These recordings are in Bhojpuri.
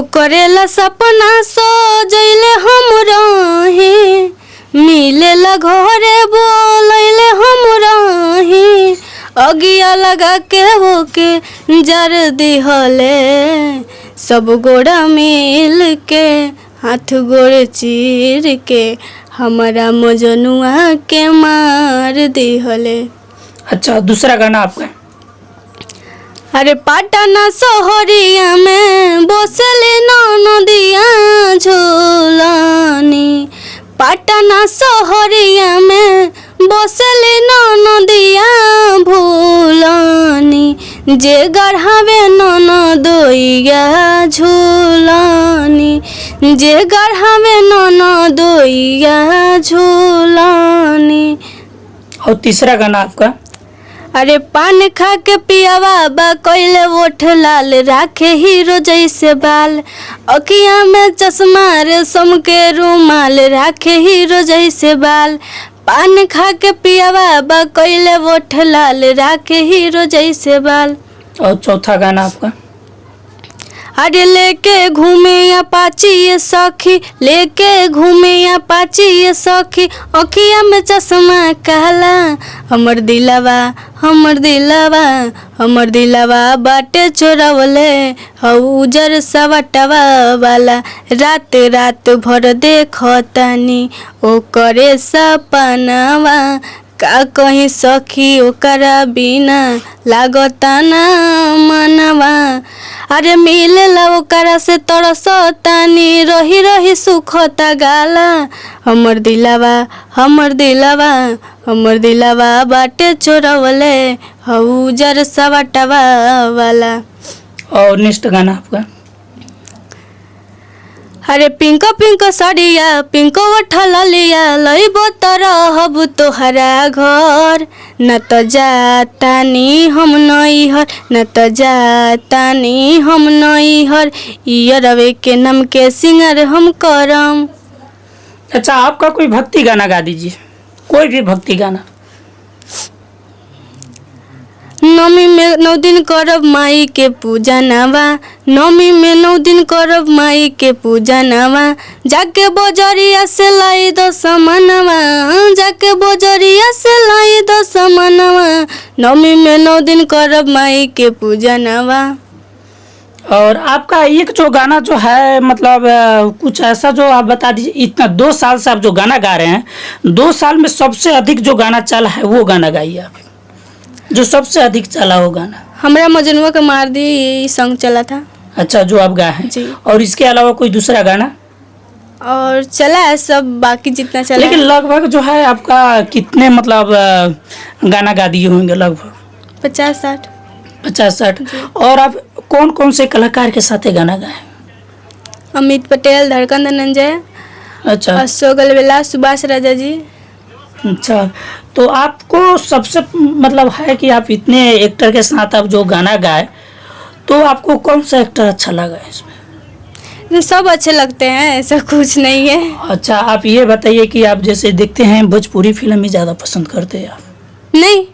करेला सपना सजैले हम रही, मिलेला घरे बोलैले हम रही, अगिया लगा के होके जर दिहले, सब गोड़ा मिल के हाथ गोड़ चीर के हमारा मजनुआ के मार दिहले। अच्छा, दूसरा गाना आपका? अरे पाटना सोहरिया में बसले नदिया झूलानी, पाटना सोहरिया में बसले नदिया भूलानी, जे गढ़ावे ननदोइया झूलानी, जे गढ़ावे ननदोइया झूलानी। और तीसरा गाना आपका? अरे पान खा के पिया बाबा कोइले ओठ लाल, राखे हीरो जैसे बाल, अखिया में चश्मा रेशम के रुमाल, राखे हीरो जैसे बाल, पान खा के पिया बाबा कोइले ओठ लाल, राखे हीरो जैसे बाल। और चौथा गाना आपका? अरे लेके घूमे अपाची ये सखी, लेके घूमे अपाची ये सखी, अखिया में चश्मा काला, हमर दिलवा हमर दिलवा हमर दिलवा बाटे चोरवले, उजर सवटवा वाला, रात रात भर देखतानी ओ करे सपनावा, का कहीं सखी ओकरा बिना लागता ना मनवा, अरे मिलेला ओकरा से तरसतानी, रही रही सुखता गाला, हमर दिलवा हमर दिलवा हमर दिलवा बाटे चोरवले, उजर सवटवा वाला। और नेक्स्ट गाना आपका? अरे पिंको पिंको सड़िया पिंको उठल लिया, लइबो त रहब तोहरा घर, न त जातानी हम नैहर, न त जातानी हम नैहर, इयरवे के नाम के सिंगर हम करम। अच्छा, आपका कोई भक्ति गाना गा दीजिए, कोई भी भक्ति गाना। नवमी में 9 दिन करब माई के पूजा नवा, नवमी में 9 दिन करब माई के पूजा नवा, जाके बजरिया से लाई दो समनवा, जाके बजरिया से लाई दो समनवा, नवमी में 9 दिन करब माई के पूजा नवा। और आपका एक जो गाना जो है मतलब कुछ ऐसा जो आप बता दीजिए, इतना 2 साल से आप जो गाना गा रहे हैं, 2 साल में सबसे अधिक जो गाना चला है वो गाना गाइए आप, जो सबसे अधिक चला वो गाना। हमरा मजनुआ का मार दी ये सॉन्ग चला था। अच्छा, जो आप गाए हैं जी। और इसके अलावा कोई दूसरा गाना? और चला है सब, बाकी जितना चला लेकिन है। लगभग जो है आपका कितने मतलब गाना गा दिए होंगे? लगभग 50-60। 50-60। और आप कौन कौन से कलाकार के साथ गाना गाए? अमित पटेल, धड़कन धनंजय, अच्छा, अशोक अलवेला, सुभाष राजा जी। अच्छा, तो आपको सबसे मतलब है कि आप इतने एक्टर के साथ आप जो गाना गाए, तो आपको कौन सा एक्टर अच्छा लगा इसमें? सब अच्छे लगते हैं, ऐसा कुछ नहीं है। अच्छा, आप ये बताइए कि आप जैसे देखते हैं भोजपुरी फिल्म ही ज़्यादा पसंद करते हैं आप? नहीं,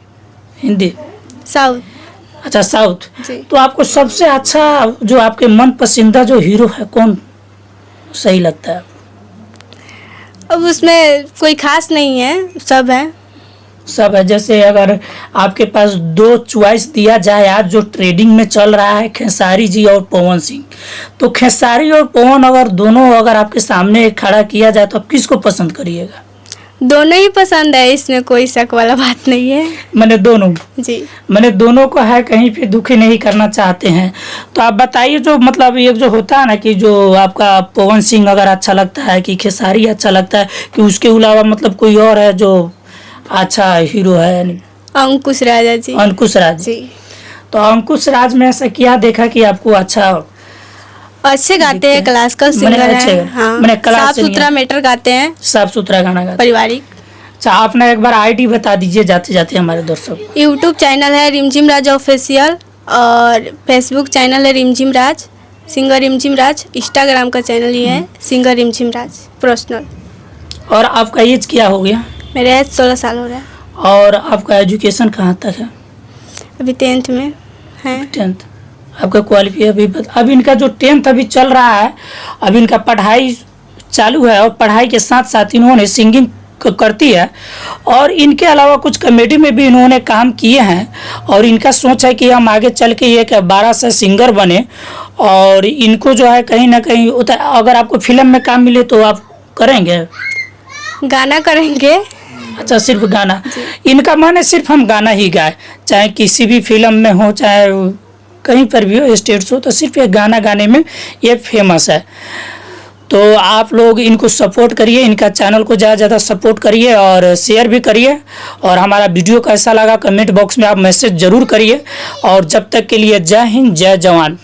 हिंदी? साउथ। अच्छा, साउथ। जी। तो आपको सबसे अच्छा जो आपके मन पसंदीदा जो हीरो है कौन सही लगता है? अब उसमें कोई खास नहीं है, सब है। सब है। जैसे अगर आपके पास 2 चॉइस दिया जाए आज जो ट्रेडिंग में चल रहा है, खेसारी जी और पवन सिंह, तो खेसारी और पवन अगर दोनों अगर आपके सामने खड़ा किया जाए तो आप किसको पसंद करिएगा? दोनों ही पसंद है, इसमें कोई शक वाला बात नहीं है। मैंने दोनों? जी। मैंने दोनों को है कहीं पे दुखी नहीं करना चाहते हैं। तो आप बताइए जो मतलब ये जो होता है ना कि जो आपका पवन सिंह अगर अच्छा लगता है कि खेसारी अच्छा लगता है कि उसके अलावा मतलब कोई और है जो अच्छा हीरो है? यानी अंकुश राजा जी। अंकुश राज जी। तो अंकुश राज में ऐसा क्या देखा कि आपको अच्छा अच्छे गाते हैं, क्लासिकल सिंगर हैं। हाँ, साफ सुथरा मैटर गाते हैं, साफ सुथरा गाना गाते? पारिवारिक। अच्छा, आपने एक बार आईडी बता दीजिए जाते जाते हमारे दर्शक। यूट्यूब चैनल है रिमझिम राज ऑफिशियल, और फेसबुक चैनल है रिमझिम राज, सिंगर रिमझिम राज। इंस्टाग्राम का चैनल ही है सिंगर रिमझिम राज पर्सनल। और आपका एज क्या हो गया? मेरा एज 16 साल हो रहा है। और आपका एजुकेशन कहाँ तक है? अभी 10th में है। 10th। आपका क्वालिफाई अब इनका जो 10th अभी चल रहा है, अभी इनका पढ़ाई चालू है और पढ़ाई के साथ साथ इन्होंने सिंगिंग करती है और इनके अलावा कुछ कॉमेडी में भी इन्होंने काम किए हैं और इनका सोच है कि हम आगे चल के एक 12 से सिंगर बने और इनको जो है कहीं ना कहीं अगर आपको फिल्म में काम मिले तो आप करेंगे? गाना करेंगे। अच्छा, सिर्फ गाना। इनका मन है सिर्फ हम गाना ही गाए, चाहे किसी भी फिल्म में हो चाहे कहीं पर भी हो, स्टेट्स हो, तो सिर्फ एक गाना गाने में ये फेमस है। तो आप लोग इनको सपोर्ट करिए, इनका चैनल को ज़्यादा ज़्यादा सपोर्ट करिए और शेयर भी करिए और हमारा वीडियो कैसा लगा कमेंट बॉक्स में आप मैसेज ज़रूर करिए और जब तक के लिए जय हिंद जय जवान।